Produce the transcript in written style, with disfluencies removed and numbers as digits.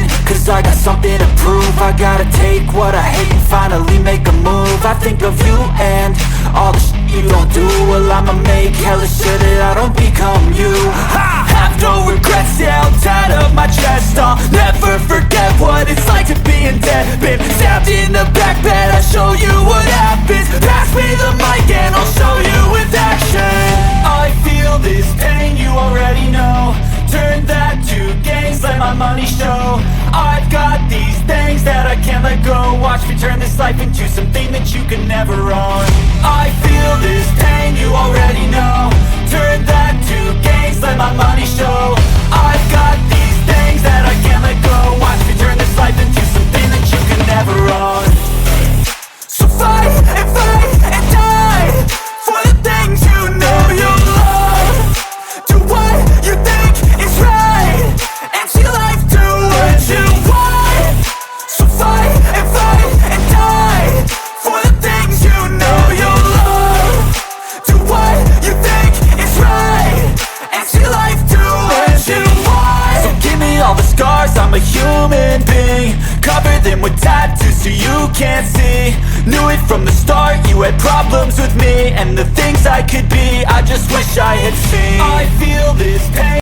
moving, cause I got something to prove. I gotta take what I hate and finally make a move. I think of you and all the shit you don't do. Well, I'ma make hella sure that I don't become you. I have no regrets, yeah, held tight up my chest. I'll never forget what it's like to be in debt. Been stabbed in the back bed, I'll show you what happens. Pass me the mic and I'll show you with action. I feel this pain, you already know. Turn that to gains, let my money show. I've got these things that I can't let go. Watch me turn this life into something that you can never own. I feel this pain, you already know. Turn that to gains, let my money show. I've got these things that I can't let go. Watch me turn this life into something that you can never own. So fight and die for the things you know you love. Do what you think is right and see life do what you want. So fight and die for the things you know you love. Do what you think is right and see life do what you want. So give me all the scars, I'm a human being. Cover them with tattoos so you can't see. Knew it from the start, you had problems with me and the things I could be, I just wish I had seen. I feel this pain.